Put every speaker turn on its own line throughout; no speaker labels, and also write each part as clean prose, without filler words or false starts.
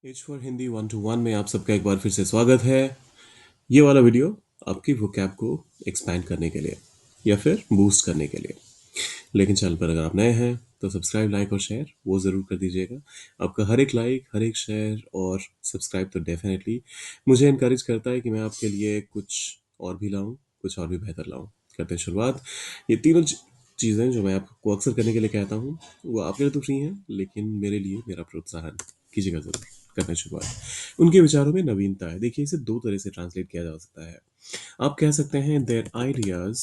H for Hindi 1 to 1 में आप सबका एक बार फिर से स्वागत है। ये वाला वीडियो आपकी वोकैब को एक्सपैंड करने के लिए या फिर बूस्ट करने के लिए। लेकिन चैनल पर अगर आप नए हैं तो सब्सक्राइब, लाइक और शेयर वो ज़रूर कर दीजिएगा। आपका हर एक लाइक, हर एक शेयर और सब्सक्राइब तो डेफिनेटली मुझे इनकरेज करता है कि मैं आपके लिए कुछ और भी लाऊं, कुछ और भी बेहतर लाऊं। करते हैं शुरुआत। ये तीनों चीज़ें जो मैं आपको अक्सर करने के लिए कहता हूँ वो आपके लिए तो फ्री हैं, लेकिन मेरे लिए मेरा प्रोत्साहन कीजिएगा ज़रूर। करते हैं शुरुआत। उनके विचारों में नवीनता है। देखिए, इसे दो तरह से ट्रांसलेट किया जा सकता है। आप कह सकते हैं देयर आइडियाज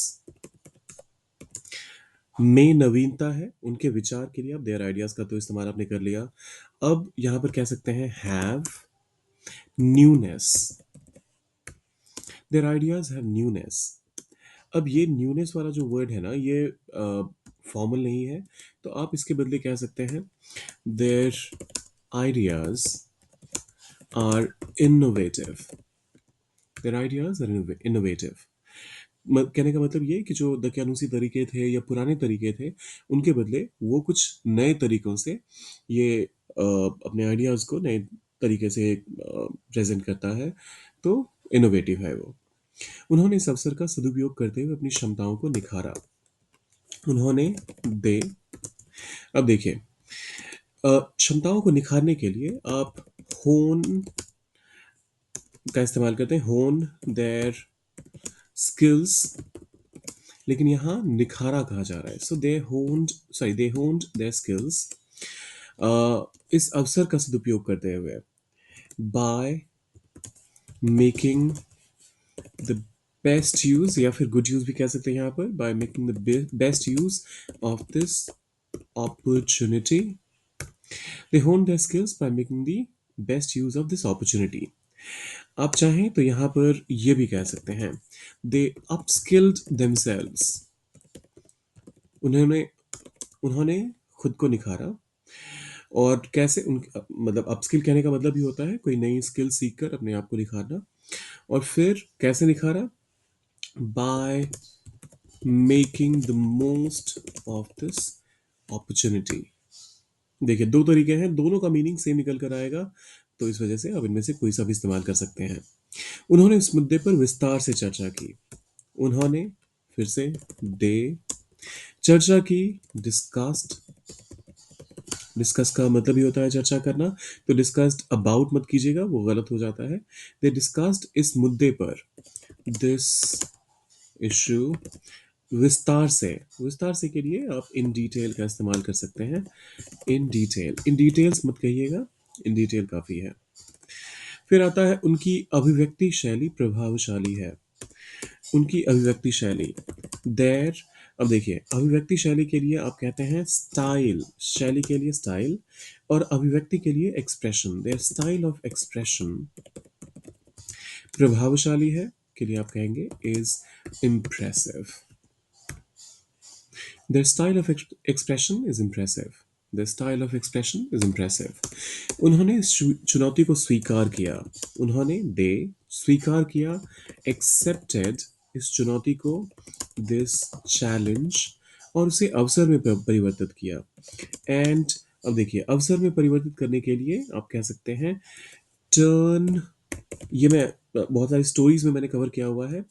में नवीनता है। उनके विचार के लिए आप देयर आइडियाज का तो इस्तेमाल आपने कर लिया। अब यहां पर कह सकते हैं have newness. Their ideas have newness. अब ये न्यूनेस वाला जो वर्ड है ना, ये फॉर्मल नहीं है, तो आप इसके बदले कह सकते हैं their ideas are innovative. Their ideas are innovative. कहने का मतलब ये है कि जो दकियानूसी तरीके थे या पुराने तरीके थे, उनके बदले वो कुछ नए तरीकों से ये अपने आइडियाज़ को नए तरीके से प्रेजेंट करता है। तो इनोवेटिव है वो। उन्होंने इस अवसर का सदुपयोग करते हुए अपनी क्षमताओं को निखारा। उन्होंने दे अब देखिए, क्षमताओं को निखारने के लिए आप होन का इस्तेमाल करते हैं। होन देयर स्किल्स, लेकिन यहाँ निखारा कहा जा रहा है। सो दे होन्ड देयर स्किल्स इस अवसर का सदुपयोग करते हुए bye making the best use, या फिर गुड यूज भी कह सकते हैं यहाँ पर, bye making the best use of this opportunity. They honed their skills by making the best use of this opportunity. आप चाहें तो यहाँ पर ये भी कह सकते हैं they upskilled themselves. उन्होंने उन्होंने खुद को निखारा। और कैसे उन मतलब अपस्किल कहने का मतलब ही होता है कोई नई स्किल सीखकर अपने आप को निखारना। और फिर कैसे निखारा? By making the most of this opportunity. देखिए, दो तरीके हैं, दोनों का मीनिंग सेम निकल कर आएगा, तो इस वजह से अब इनमें से कोई सा भी इस्तेमाल कर सकते हैं। उन्होंने इस मुद्दे पर विस्तार से चर्चा की। उन्होंने फिर से दे चर्चा की। डिस्कस्ड, डिस्कस का मतलब ही होता है चर्चा करना, तो डिस्कस्ड अबाउट मत कीजिएगा, वो गलत हो जाता है। दे डिस्कस्ड इस मुद्दे पर, दिस इशू, विस्तार से। विस्तार से के लिए आप इन डिटेल का इस्तेमाल कर सकते हैं। इन डिटेल, इन डिटेल्स मत कहिएगा, इन डिटेल काफी है। फिर आता है उनकी अभिव्यक्ति शैली प्रभावशाली है। उनकी अभिव्यक्ति शैली देर। अब देखिए, अभिव्यक्ति शैली के लिए आप कहते हैं स्टाइल। शैली के लिए स्टाइल और अभिव्यक्ति के लिए expression. There style of expression प्रभावशाली है के लिए आप कहेंगे is impressive. There style of expression is impressive. The style of expression is impressive. उन्होंने इस चुनौती को स्वीकार किया। उन्होंने दे स्वीकार किया। एक्सेप्टेड इस चुनौती को, दिस चैलेंज, और उसे अवसर में परिवर्तित किया। एंड अब देखिए, अवसर में परिवर्तित करने के लिए आप कह सकते हैं टर्न। ये मैं बहुत सारी स्टोरीज में मैंने कवर किया हुआ है।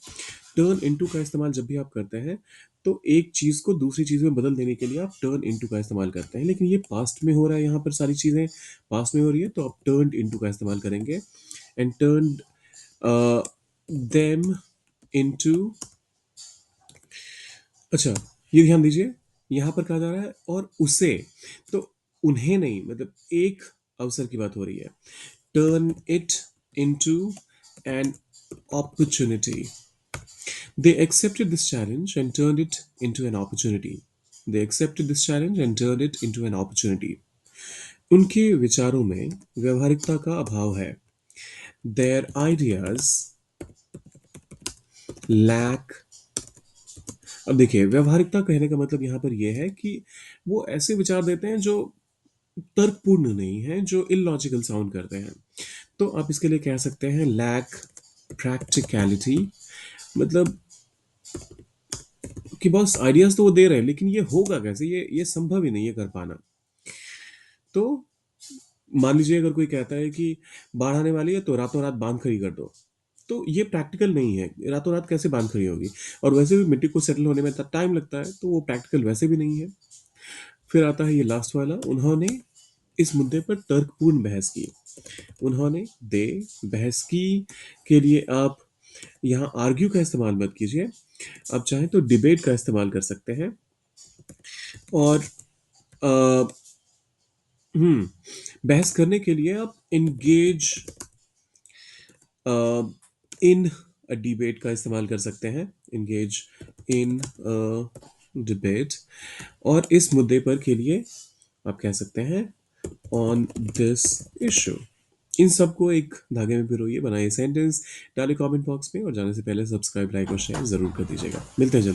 टर्न इनटू का इस्तेमाल जब भी आप करते हैं तो एक चीज को दूसरी चीज में बदल देने के लिए आप टर्न इनटू का इस्तेमाल करते हैं, लेकिन ये पास्ट में हो रहा है, यहाँ पर सारी चीजें पास्ट में हो रही है, तो आप टर्न इनटू का इस्तेमाल करेंगे। And turn them into. अच्छा, ये ध्यान दीजिए, यहाँ पर कहा जा रहा है और उसे, तो उन्हें नहीं, मतलब एक अवसर की बात हो रही है। Turn it into an opportunity. They accepted this challenge and turned it into an opportunity. They accepted this challenge and turned it into an opportunity. उनके विचारों में व्यवहारिकता का अभाव है। Their ideas lack। अब देखिए, व्यवहारिकता कहने का मतलब यहाँ पर यह है कि वो ऐसे विचार देते हैं जो तर्कपूर्ण नहीं है, जो इलॉजिकल साउंड करते हैं। तो आप इसके लिए कह सकते हैं लैक प्रैक्टिकलिटी। मतलब कि बस आइडियाज तो वो दे रहे हैं, लेकिन ये होगा कैसे, ये संभव ही नहीं है कर पाना। तो मान लीजिए अगर कोई कहता है कि बाढ़ आने वाली है तो रातों रात बांध खड़ी कर दो, तो ये प्रैक्टिकल नहीं है। रातों रात कैसे बांध खड़ी होगी? और वैसे भी मिट्टी को सेटल होने में इतना टाइम लगता है, तो वो प्रैक्टिकल वैसे भी नहीं है। फिर आता है ये लास्ट वाला, उन्होंने इस मुद्दे पर तर्कपूर्ण बहस की। उन्होंने दे बहस की के लिए आप यहाँ आर्ग्यू का इस्तेमाल मत कीजिए, आप चाहें तो डिबेट का इस्तेमाल कर सकते हैं। और अ, बहस करने के लिए आप इंगेज इन डिबेट का इस्तेमाल कर सकते हैं, इंगेज इन डिबेट। और इस मुद्दे पर के लिए आप कह सकते हैं ऑन दिस इशू। इन सबको एक धागे में पिरोइए, बनाइए सेंटेंस, डालिए कमेंट बॉक्स में, और जाने से पहले सब्सक्राइब, लाइक और शेयर जरूर कर दीजिएगा। मिलते हैं जल्दी।